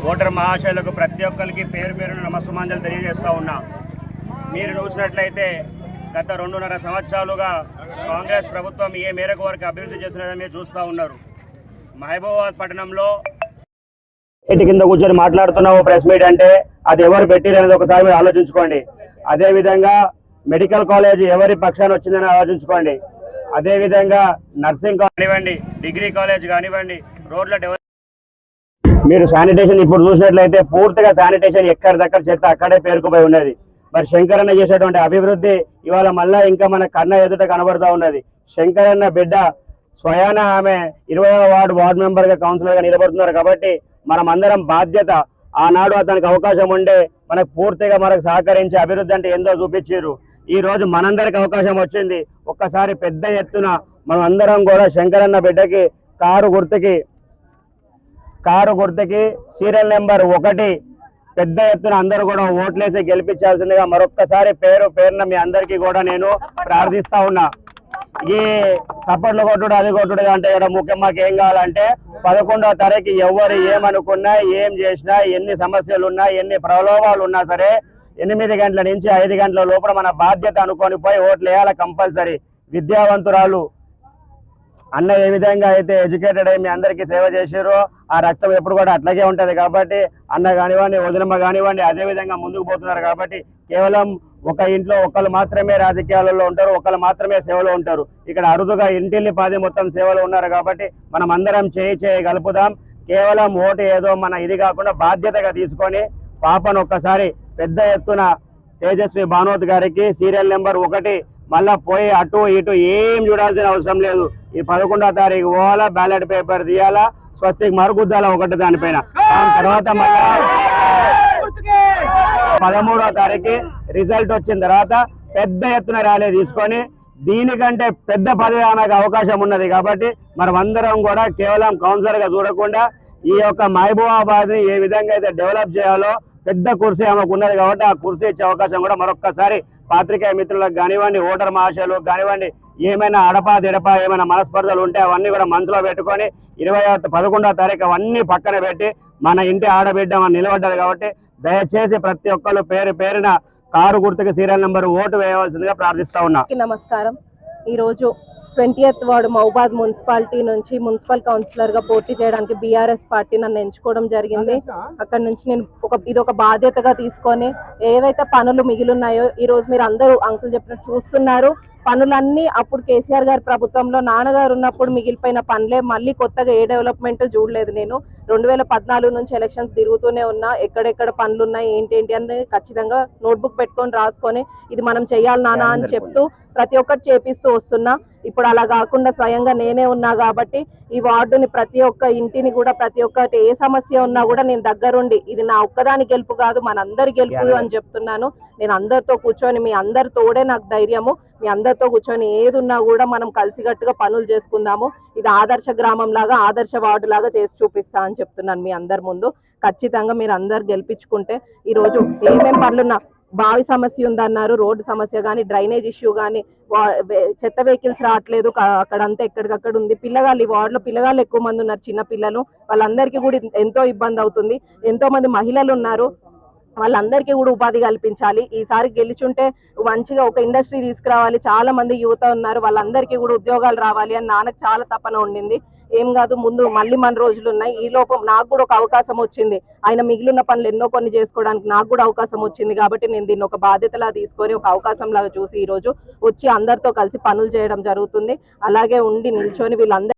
Voter మహాశయులకు ప్రతి ఒక్కరికి పేరు పేరున నమస్సుమాంజలు తెలియజేస్తూ ఉన్నా. మీరు చూసినట్లయితే గత 2.5 సంవత్సరాలుగా కాంగ్రెస్ ప్రభుత్వం ఏ మేరకు వరకు అభివృద్ధి చేస్తున్నదని మీరు చూస్తూ ఉన్నారు. మహబూబాబాద్ పట్టణంలో ఇంటి కింద కూర్చొని మాట్లాడుతున్నావు ప్రెస్ మీట్ అంటే అది ఎవరు పెట్టిరనేది ఒకసారి మీరు ఆలోచించుకోండి. అదేవిధంగా మెడికల్ కాలేజ్ ఎవరి పక్షాన వచ్చిందని ఆలోచించుకోండి. అదేవిధంగా నర్సింగ్ కానివ్వండి, డిగ్రీ కాలేజ్ కానివ్వండి, రోడ్ల డెవలప్ మీరు శానిటేషన్ ఇప్పుడు చూసినట్లయితే పూర్తిగా శానిటేషన్ ఎక్కడిదక్కడ చెత్త అక్కడే పేరుకుపోయి ఉన్నది. మరి శంకరన్న చేసేటువంటి అభివృద్ధి ఇవాళ మళ్ళా ఇంకా మన కన్న ఎదుట కనబడుతూ ఉన్నది. శంకరన్న బిడ్డ స్వయాన ఆమె 20వ వార్డు మెంబర్గా కౌన్సిలర్గా నిలబడుతున్నారు. కాబట్టి మనం అందరం బాధ్యత, ఆనాడు అతనికి అవకాశం ఉండే మనకు పూర్తిగా మనకు సహకరించి అభివృద్ధి అంటే ఏందో చూపించారు. ఈ రోజు మనందరికి అవకాశం వచ్చింది. ఒక్కసారి పెద్ద ఎత్తున మనం అందరం కూడా శంకరన్న బిడ్డకి కారు గుర్తుకి సీరియల్ నెంబర్ 1 పెద్ద ఎత్తున అందరూ కూడా ఓట్లేసి గెలిపించాల్సిందిగా మరొక్కసారి పేరున మీ అందరికీ కూడా నేను ప్రార్థిస్తా ఉన్నా. ఈ సపోర్ట్లు కొట్టుడు అది కొట్టుడు అంటే ఇక్కడ ముఖ్యం మాకు ఏం కావాలంటే 11వ తారీఖు ఎవరు ఏమనుకున్నా, ఏం చేసినా, ఎన్ని సమస్యలు ఉన్నా, ఎన్ని ప్రలోభాలు ఉన్నా సరే 8 గంటల నుంచి 5 గంటల లోపల మన బాధ్యత అనుకొని పోయి ఓట్లు వేయాలి కంపల్సరీ. విద్యావంతురాలు అన్న ఏ విధంగా అయితే ఎడ్యుకేటెడ్ అయ్యి మీ అందరికీ సేవ చేశారో ఆ రక్తం ఎప్పుడు కూడా అట్లాగే ఉంటుంది. కాబట్టి అన్న కానివ్వండి, వదినమ్మ కానివ్వండి అదే విధంగా ముందుకు పోతున్నారు. కాబట్టి కేవలం ఒక ఇంట్లో ఒకళ్ళు మాత్రమే రాజకీయాలలో ఉంటారు, ఒకళ్ళు మాత్రమే సేవలో ఉంటారు. ఇక్కడ అరుదుగా ఇంటిల్లి పాది మొత్తం సేవలో ఉన్నారు. కాబట్టి మనం అందరం చేయి కలుపుదాం. కేవలం ఓటు ఏదో మన ఇది కాకుండా బాధ్యతగా తీసుకొని పాపను ఒక్కసారి పెద్ద ఎత్తున తేజస్వి భానోత్ గారికి సీరియల్ నెంబర్ 1 మళ్ళా పోయి అటు ఇటు ఏం చూడాల్సిన అవసరం లేదు. ఈ 11వ తారీఖు పోవాలా, బ్యాలెట్ పేపర్ తీయాలా, స్వస్తికి మరుగుద్దాలా 1 దానిపైన. దాని తర్వాత మళ్ళీ 13వ తారీఖు రిజల్ట్ వచ్చిన తర్వాత పెద్ద ఎత్తున ర్యాలీ తీసుకొని దీనికంటే పెద్ద పదవి ఆమెకు అవకాశం ఉన్నది. కాబట్టి మనం అందరం కూడా కేవలం కౌన్సిలర్ గా చూడకుండా ఈ యొక్క మహబూబాబాద్ ని ఏ విధంగా అయితే డెవలప్ చేయాలో పెద్ద కుర్సీ ఆమెకు ఉన్నది. కాబట్టి ఆ కుర్సీ ఇచ్చే అవకాశం కూడా మరొక్కసారి పాత్రికేయ మిత్రులకు కానివ్వండి, ఓటర్ మహాశయులకు కానివ్వండి, ఏమైనా అడపా ఏమైనా మనస్పర్ధలు ఉంటే అవన్నీ కూడా మనసులో పెట్టుకొని 11వ తారీఖు అవన్నీ పక్కన పెట్టి మన ఇంటి ఆడబిడ్డ మన నిలబడ్డారు. కాబట్టి దయచేసి ప్రతి ఒక్కరు పేరున కారు గుర్తుకి సీరియల్ నెంబర్ ఓటు వేయవలసిందిగా ప్రార్థిస్తా ఉన్నా. నమస్కారం. ఈరోజు 20th వార్డు మహబూబాబాద్ మున్సిపాలిటీ నుంచి మున్సిపల్ కౌన్సిలర్ గా పోటీ చేయడానికి బీఆర్ఎస్ పార్టీ నన్ను ఎంచుకోవడం జరిగింది. అక్కడ నుంచి నేను ఇది ఒక బాధ్యతగా తీసుకొని ఏవైతే పనులు మిగిలిన్నాయో ఈ రోజు మీరు అందరూ అంకుల్ చెప్పినట్టు చూస్తున్నారు. పనులన్నీ అప్పుడు కేసీఆర్ గారి ప్రభుత్వంలో నాన్నగారు ఉన్నప్పుడు మిగిలిపోయిన పనులే. మళ్ళీ కొత్తగా ఏ డెవలప్మెంట్ చూడలేదు. నేను 2014 నుంచి ఎలక్షన్స్ తిరుగుతూనే ఉన్నా. ఎక్కడెక్కడ పనులు ఉన్నాయి ఏంటి అని ఖచ్చితంగా నోట్బుక్ పెట్టుకొని రాసుకొని ఇది మనం చెయ్యాలి నాన్న అని చెప్తూ ప్రతి ఒక్కటి చేపిస్తూ వస్తున్నా. ఇప్పుడు అలా కాకుండా స్వయంగా నేనే ఉన్నా కాబట్టి ఈ వార్డుని ప్రతి ఒక్క ఇంటిని కూడా ప్రతి ఒక్కటి ఏ సమస్య ఉన్నా కూడా నేను దగ్గరుండి ఇది నా ఒక్కదాని గెలుపు కాదు మనందరి గెలుపు అని చెప్తున్నాను. నేను అందరితో కూర్చొని మీ అందరి తోడే నాకు ధైర్యము. మీ అందరితో కూర్చొని ఏది ఉన్నా కూడా మనం కలిసికట్టుగా పనులు చేసుకుందాము. ఇది ఆదర్శ గ్రామం లాగా ఆదర్శ వార్డు లాగా చేసి చూపిస్తా అని చెప్తున్నాను మీ అందరి ముందు. ఖచ్చితంగా మీరు అందరు గెలిపించుకుంటే ఈరోజు ఏమేం పనులున్నా బావి సమస్య ఉందన్నారు, రోడ్డు సమస్య కానీ, డ్రైనేజ్ ఇష్యూ కానీ, చెత్త వెహికల్స్ రావట్లేదు అక్కడంతా ఎక్కడికక్కడ ఉంది. పిల్లగాళ్ళు ఈ వార్డులో పిల్లగాళ్ళు ఎక్కువ మంది ఉన్నారు, చిన్న పిల్లలు. వాళ్ళందరికీ కూడా ఎంతో ఇబ్బంది అవుతుంది. ఎంతో మంది మహిళలు ఉన్నారు, వాళ్ళందరికీ కూడా ఉపాధి కల్పించాలి. ఈసారి గెలిచుంటే మంచిగా ఒక ఇండస్ట్రీ తీసుకురావాలి. చాలా మంది యువత ఉన్నారు, వాళ్ళందరికీ కూడా ఉద్యోగాలు రావాలి అని నాన్నకు చాలా తపన ఉండింది. ఏం కాదు ముందు మళ్ళీ మన రోజులు ఉన్నాయి. ఈ లోపం నాకు కూడా ఒక అవకాశం వచ్చింది. ఆయన మిగిలిన పనులు ఎన్నో కొన్ని చేసుకోవడానికి నాకు కూడా అవకాశం వచ్చింది. కాబట్టి నేను దీన్ని ఒక బాధ్యతలా తీసుకొని ఒక అవకాశం లాగా చూసి ఈ రోజు వచ్చి అందరితో కలిసి పనులు చేయడం జరుగుతుంది. అలాగే ఉండి నిల్చొని వీళ్ళందరూ